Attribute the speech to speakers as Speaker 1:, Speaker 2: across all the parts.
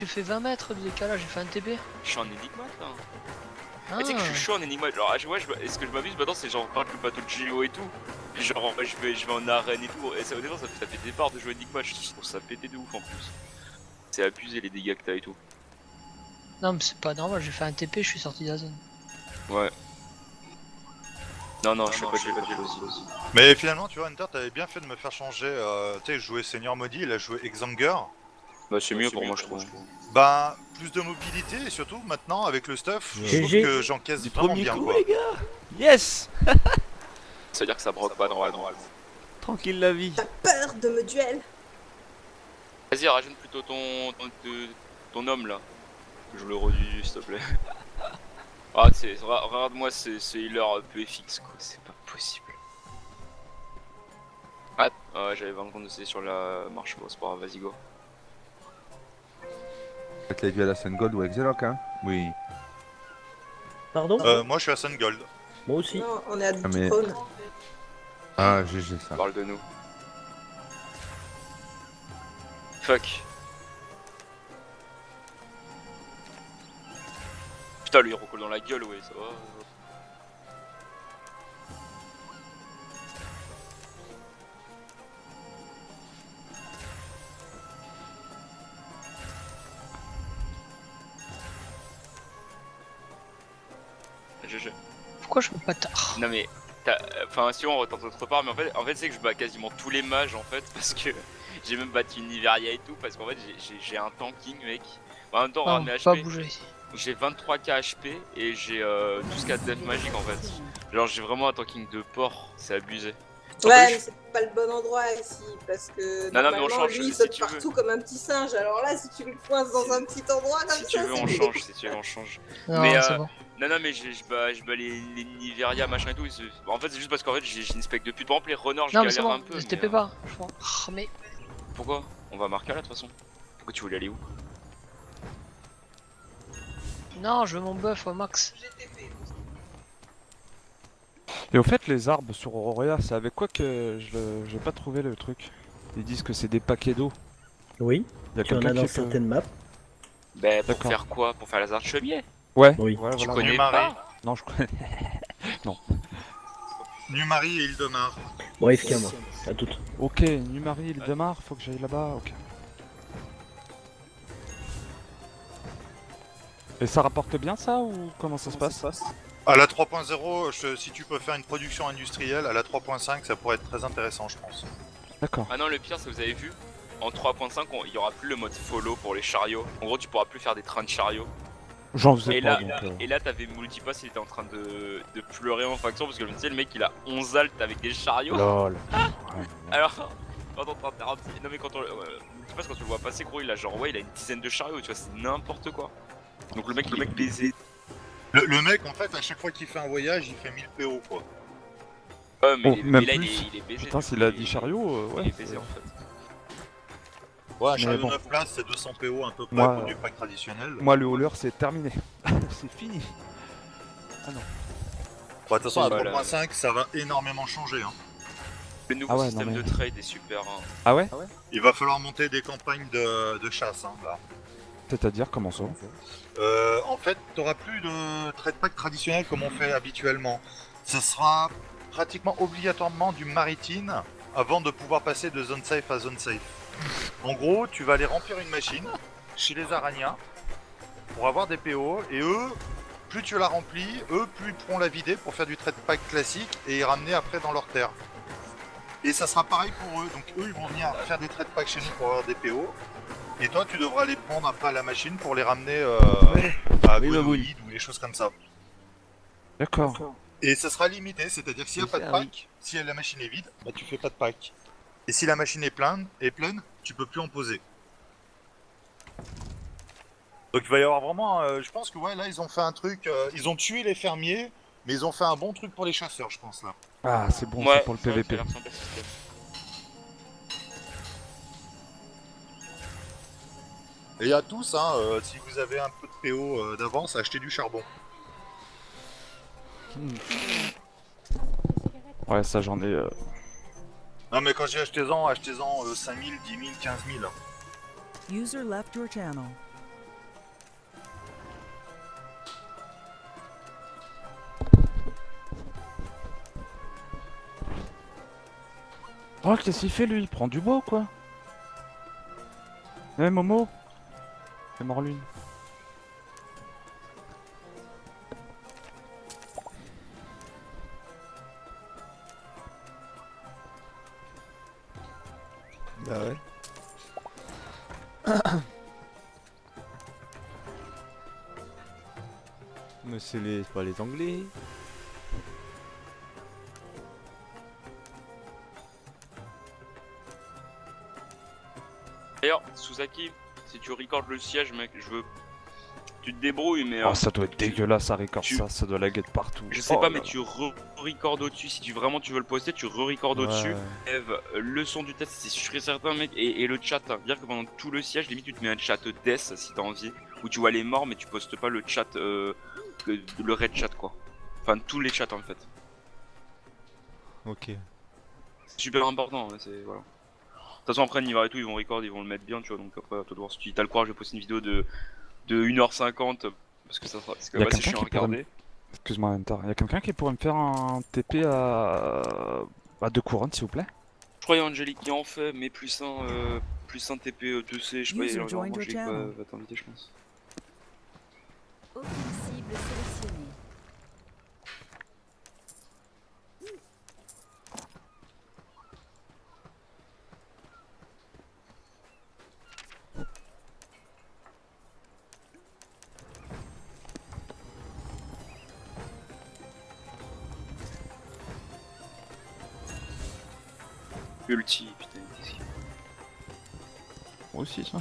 Speaker 1: J'ai fait 20 mètres de décalage, j'ai fait un TP.
Speaker 2: Je suis en énigmate là.
Speaker 1: Ah.
Speaker 2: Tu sais que je suis chaud en énigmate. Genre, à chaque fois, ce que je m'amuse maintenant, c'est genre avec le bateau de Géo et tout. Et genre, je vais en arène et tout. Et ça, honnêtement, ça fait des barres de jouer énigmate. Je trouve ça pété de ouf en plus. C'est abusé les dégâts que t'as et tout.
Speaker 1: Non, mais c'est pas normal, j'ai fait un TP, je suis sorti de la zone.
Speaker 2: Ouais. Non, je sais pas de jalousie.
Speaker 3: Mais finalement, tu vois, Hunter, t'avais bien fait de me faire changer. Tu sais, je jouais Seigneur Maudit, il a joué Exanger.
Speaker 2: Bah, c'est mieux pour moi, je trouve.
Speaker 3: Bah, plus de mobilité et surtout maintenant avec le stuff, je trouve que j'encaisse
Speaker 4: Du
Speaker 3: vraiment
Speaker 4: premier
Speaker 3: bien
Speaker 4: coup,
Speaker 3: quoi.
Speaker 4: les gars. Yes.
Speaker 2: Ça veut dire que ça broque pas normalement.
Speaker 4: Tranquille la vie.
Speaker 5: T'as peur de me duel?
Speaker 2: Vas-y, rajoute plutôt ton homme là. Que je le redis, s'il te plaît. Ah, tu sais, regarde-moi ce healer PFX quoi, c'est pas possible. Ah, ouais, j'avais 20 secondes de sur la marche, bon, c'est pas grave, vas-y go.
Speaker 6: Faites les duels à Sungold ou Exeloc, hein. Oui.
Speaker 4: Pardon?
Speaker 3: Moi je suis à Sun Gold.
Speaker 4: Moi aussi.
Speaker 5: Non, on est à
Speaker 6: Ah, mais-
Speaker 5: Trône.
Speaker 6: Ah, GG ça.
Speaker 2: Parle de nous. Fuck. Putain, lui il recolle dans la gueule, ouais, ça va. GG.
Speaker 1: Pourquoi je peux pas tard?
Speaker 2: Non mais, enfin si on retente autre part, mais en fait c'est que je bats quasiment tous les mages en fait, parce que j'ai même battu Niveria et tout, parce qu'en fait j'ai un tanking mec. En même temps,
Speaker 1: Non,
Speaker 2: regarde mes
Speaker 1: pas
Speaker 2: HP,
Speaker 1: bouger.
Speaker 2: j'ai 23k HP et j'ai 12k de def magique en fait. Genre j'ai vraiment un tanking de porc, c'est abusé. En
Speaker 5: Ouais,
Speaker 2: plus,
Speaker 5: mais c'est pas le bon endroit ici, parce que
Speaker 2: Non, mais on
Speaker 5: normalement
Speaker 2: change,
Speaker 5: lui il
Speaker 2: si
Speaker 5: saute
Speaker 2: tu veux.
Speaker 5: partout comme un petit singe, alors là si tu le coinces dans un petit endroit comme
Speaker 2: Si
Speaker 5: ça,
Speaker 2: tu veux on
Speaker 5: c'est-
Speaker 2: change, si tu veux on change.
Speaker 1: Non,
Speaker 2: Mais,
Speaker 1: c'est bon.
Speaker 2: Non mais je bats les Niveria machin et tout, en fait c'est juste parce qu'en fait j'ai une spec de pute. Par exemple les runners je
Speaker 1: Non, mais c'est
Speaker 2: galère
Speaker 1: bon,
Speaker 2: un peu.
Speaker 1: je
Speaker 2: mais,
Speaker 1: TP pas. Je crois. Ah, mais.
Speaker 2: Pourquoi? On va marquer là de toute façon. Pourquoi tu voulais aller où?
Speaker 1: Non, je veux mon buff au max.
Speaker 7: Et au fait, les arbres sur Auroria, c'est avec quoi que j'ai pas trouvé le truc? Ils disent que c'est des paquets d'eau.
Speaker 4: Oui.
Speaker 7: Il y a
Speaker 4: Tu en
Speaker 7: quelqu'un
Speaker 4: as dans
Speaker 7: qui peut-
Speaker 4: certaines maps.
Speaker 2: Bah pour
Speaker 7: D'accord.
Speaker 2: faire quoi? Pour faire les arts de chevalier?
Speaker 7: Ouais.
Speaker 4: Oui.
Speaker 7: Ouais,
Speaker 2: Tu
Speaker 7: voilà.
Speaker 2: connais
Speaker 3: Numari.
Speaker 2: pas?
Speaker 7: Non, je connais.
Speaker 3: Numari et Ildemar.
Speaker 4: Bon, FK moi. À toutes.
Speaker 7: Ok, Numari, Ildemar, faut que j'aille là-bas. Ok. Et ça rapporte bien ça ou comment ça se passe?
Speaker 3: À la 3.0, si tu peux faire une production industrielle, à la 3.5 ça pourrait être très intéressant je pense.
Speaker 7: D'accord.
Speaker 2: Ah non, le pire c'est que vous avez vu, en 3.5 il y aura plus le mode follow pour les chariots. En gros tu pourras plus faire des trains de chariots.
Speaker 7: J'en faisais
Speaker 2: Et
Speaker 7: pas
Speaker 2: là,
Speaker 7: donc.
Speaker 2: et là t'avais Multipass, il était en train de pleurer en faction parce que tu sais le mec il a 11 altes avec des chariots.
Speaker 7: Lol.
Speaker 2: Alors quand on non mais quand on Multipass quand tu le vois passer gros il a genre ouais il a une dizaine de chariots tu vois c'est n'importe quoi. Donc le mec il est baisé.
Speaker 3: Le mec en fait à chaque fois qu'il fait un voyage il fait 1000 PO quoi.
Speaker 2: Ouais mais,
Speaker 7: Oh, même
Speaker 2: là
Speaker 7: plus.
Speaker 2: il est baisé.
Speaker 7: Putain,
Speaker 2: du
Speaker 7: s'il
Speaker 2: coup,
Speaker 7: a 10 chariots, ouais.
Speaker 2: Il est baisé en fait.
Speaker 3: Ouais, un
Speaker 7: Mais
Speaker 3: chariot
Speaker 7: bon.
Speaker 3: 9 places c'est 200 PO à peu près
Speaker 7: Moi,
Speaker 3: pour du pack traditionnel.
Speaker 7: Moi, le hauler, c'est terminé. C'est fini. Ah non.
Speaker 3: Bah, de toute façon à
Speaker 2: Voilà.
Speaker 3: 3.5 ça va énormément changer hein.
Speaker 2: Le nouveau
Speaker 7: Ah ouais,
Speaker 2: système
Speaker 7: non, mais-
Speaker 2: de trade est super. Hein.
Speaker 7: Ah ouais?
Speaker 3: Il va falloir monter des campagnes de chasse hein, là.
Speaker 7: C'est-à-dire, comment ça?
Speaker 3: En fait, t'auras plus de trade pack traditionnel comme on fait habituellement. Ce sera pratiquement obligatoirement du maritime avant de pouvoir passer de zone safe à zone safe. En gros, tu vas aller remplir une machine chez les Araniens pour avoir des PO et eux, plus tu la remplis, eux, plus ils pourront la vider pour faire du trade pack classique et y ramener après dans leur terre. Et ça sera pareil pour eux, donc eux ils vont venir faire des trade packs chez nous pour avoir des PO. Et toi tu devras les prendre après à la machine pour les ramener à
Speaker 4: Oui,
Speaker 3: Gonoïde ou des choses comme ça.
Speaker 7: D'accord.
Speaker 3: Et ça sera limité, c'est-à-dire que s'il n'y a pas de pack, si la machine est vide, bah tu fais pas de pack. Et si la machine est pleine, tu peux plus en poser. Donc il va y avoir vraiment, je pense que ouais là ils ont fait un truc, ils ont tué les fermiers, mais ils ont fait un bon truc pour les chasseurs je pense là.
Speaker 7: Ah, c'est bon,
Speaker 2: Ouais,
Speaker 7: c'est pour le
Speaker 2: ça a
Speaker 7: PVP.
Speaker 2: l'air sympa, ce système.
Speaker 3: Et à tous, hein, si vous avez un peu de PO d'avance, achetez du charbon.
Speaker 7: Ouais, ça j'en ai.
Speaker 3: Non mais quand j'ai achetez-en 5000, 10 000, 15 000.
Speaker 8: User left your channel.
Speaker 7: Oh, qu'est-ce qu'il fait lui? Il prend du bois ou quoi? Eh Momo? C'est Morlune.
Speaker 8: Bah ouais. Mais c'est pas les Anglais.
Speaker 2: D'ailleurs, Suzaki, si tu recordes le siège, mec, je veux. Tu te débrouilles, mais.
Speaker 7: Oh, ça doit être dégueulasse à record
Speaker 2: tu-
Speaker 7: ça doit laguer de partout.
Speaker 2: Je sais
Speaker 7: Oh
Speaker 2: pas,
Speaker 7: là
Speaker 2: mais
Speaker 7: là.
Speaker 2: tu recordes au-dessus. Si tu vraiment tu veux le poster, tu recordes au-dessus.
Speaker 8: Ouais.
Speaker 2: Eve, le son du test, c'est sûr et certain, mec. Et le chat, hein. Dire que pendant tout le siège, limite, tu te mets un chat death si t'as envie. Où tu vois les morts, mais tu postes pas le chat, le red chat, quoi. Enfin, tous les chats en fait.
Speaker 8: Ok.
Speaker 2: C'est super important, hein, c'est. Voilà. De toute façon, après, Nivar et tout, ils vont record, ils vont le mettre bien, tu vois. Donc après, à toi de voir si tu as le courage de poster une vidéo de 1h50. Parce que ça sera. Parce que
Speaker 7: Y a
Speaker 2: ouais, c'est
Speaker 7: quelqu'un
Speaker 2: chiant à
Speaker 7: qui pourrait me-
Speaker 2: regarder.
Speaker 7: Excuse-moi, Hunter. Y'a quelqu'un qui pourrait me faire un TP à 2 couronnes, s'il vous plaît?
Speaker 2: Je crois qu'il y a Angelique qui en fait, mais plus un TP 2C, je sais pas,
Speaker 9: User
Speaker 2: il va
Speaker 9: joined your
Speaker 2: Angelique
Speaker 9: channel.
Speaker 2: va t'inviter, je pense.
Speaker 9: Aucune cible sélectionnée.
Speaker 2: Ulti, putain, qu'est-ce qu'il y a.
Speaker 7: Moi aussi, ça.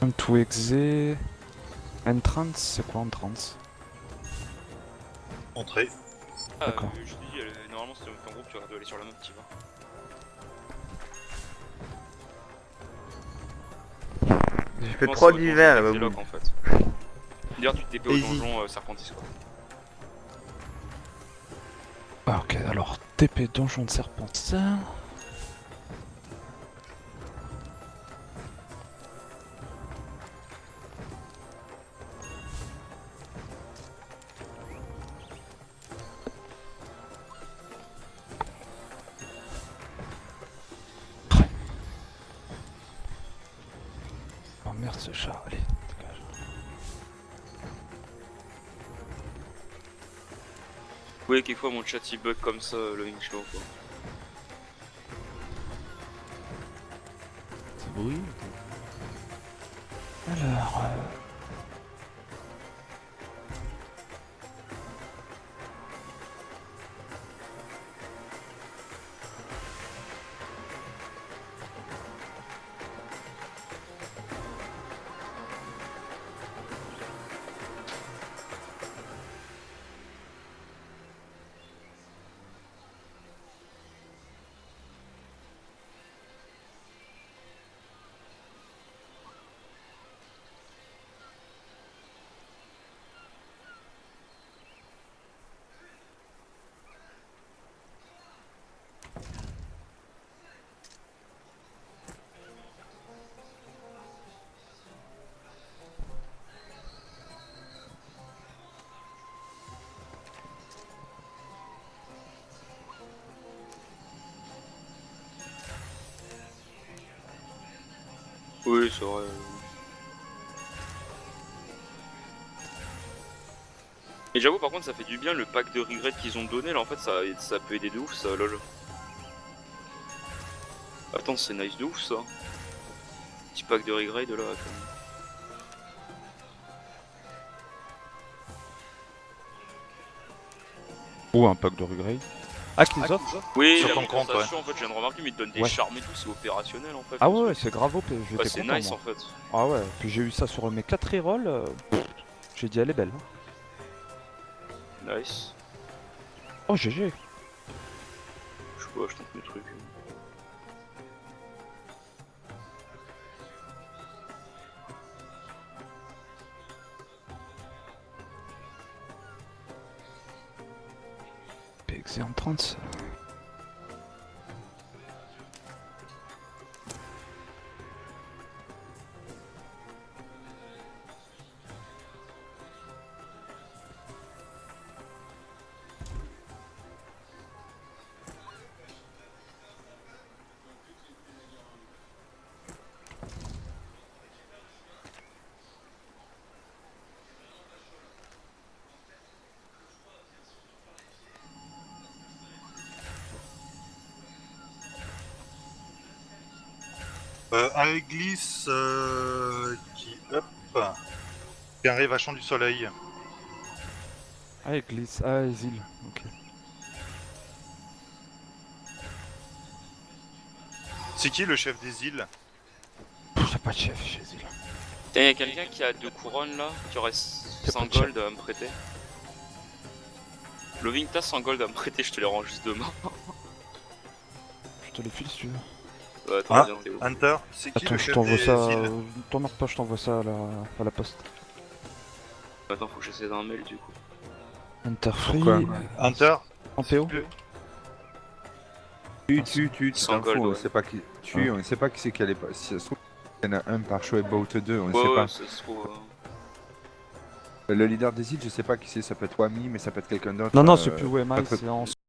Speaker 7: Un tout exé. Entrance, c'est quoi entrance?
Speaker 3: Entrée.
Speaker 7: D'accord.
Speaker 2: Je te dis, normalement, si t'es en groupe, tu aurais dû aller sur la map, tu vas.
Speaker 8: J'ai
Speaker 2: Je
Speaker 8: fait
Speaker 2: pense
Speaker 8: 3
Speaker 2: que
Speaker 8: d'hiver
Speaker 2: c'est
Speaker 8: là-bas.
Speaker 2: lock, en fait. D'ailleurs, tu te TP au
Speaker 8: Easy.
Speaker 2: donjon Serpentis, quoi.
Speaker 7: Ah, ok, alors TP donjon de Serpentin. Oh merde ce chat, allez, dégage.
Speaker 2: Oui, quelquefois mon chat il bug comme ça, le Inchlo, quoi.
Speaker 8: C'est bruit.
Speaker 7: Alors...
Speaker 2: Oui, c'est vrai. Et j'avoue, par contre, ça fait du bien le pack de regret qu'ils ont donné là, en fait, ça peut aider de ouf, ça, lol. Attends, c'est nice de ouf ça. Petit pack de regret de là, quand même.
Speaker 7: Ou un pack de regrade. Ah, qu'ils offrent?
Speaker 2: Oui,
Speaker 3: Sur
Speaker 2: la
Speaker 3: ton compte,
Speaker 2: compensation, en fait, je viens de remarquer, mais ils te donnent des
Speaker 7: Ouais.
Speaker 2: charmes et tout, c'est opérationnel en fait.
Speaker 7: Ah ouais, c'est grave OP,
Speaker 2: Bah,
Speaker 7: j'étais
Speaker 2: c'est
Speaker 7: content
Speaker 2: nice
Speaker 7: moi.
Speaker 2: en fait.
Speaker 7: Ah ouais, puis j'ai eu ça sur mes 4 rerolls, j'ai dit elle est belle.
Speaker 2: Nice.
Speaker 7: Oh GG.
Speaker 2: Je sais pas, je tente mes trucs.
Speaker 7: PXE en 30.
Speaker 3: Aeglis qui arrive à Champ du Soleil.
Speaker 7: Ah, il glisse. Ah, les îles. Ok.
Speaker 3: C'est qui le chef des îles?
Speaker 7: J'ai pas de chef chez les îles.
Speaker 2: Tiens, y'a quelqu'un qui a 2 couronnes là, qui aurait 100
Speaker 7: pas de
Speaker 2: gold à me prêter. Loving, t'as 100 gold à me prêter, je te les rends juste demain.
Speaker 7: Je te les file si tu veux.
Speaker 2: Attends,
Speaker 3: Ah,
Speaker 2: viens, Théo.
Speaker 3: Hunter, c'est qui
Speaker 7: Attends,
Speaker 3: le
Speaker 7: je
Speaker 3: chef
Speaker 7: t'envoie
Speaker 3: des
Speaker 7: ça.
Speaker 3: îles?
Speaker 7: T'emmerdes pas, je t'envoie ça à la poste.
Speaker 2: Attends, faut que j'essaie d'un mail du coup.
Speaker 7: Interfree.
Speaker 6: Pourquoi
Speaker 3: Hunter,
Speaker 7: En PO.
Speaker 6: Tu
Speaker 2: Sans
Speaker 6: t'en
Speaker 2: gold,
Speaker 6: fous, on
Speaker 2: ouais.
Speaker 6: sait pas qui. On sait pas qui c'est qui allait pas. Si ça se trouve, il y en a un par Showboat 2, on ne
Speaker 2: Ouais,
Speaker 6: sait
Speaker 2: ouais,
Speaker 6: pas.
Speaker 2: ça se trouve.
Speaker 6: Le leader des îles, je sais pas qui c'est, ça peut être Wami, mais ça peut être quelqu'un d'autre.
Speaker 7: Non, non, c'est plus
Speaker 6: pas
Speaker 7: Wemai,
Speaker 6: très-
Speaker 7: c'est en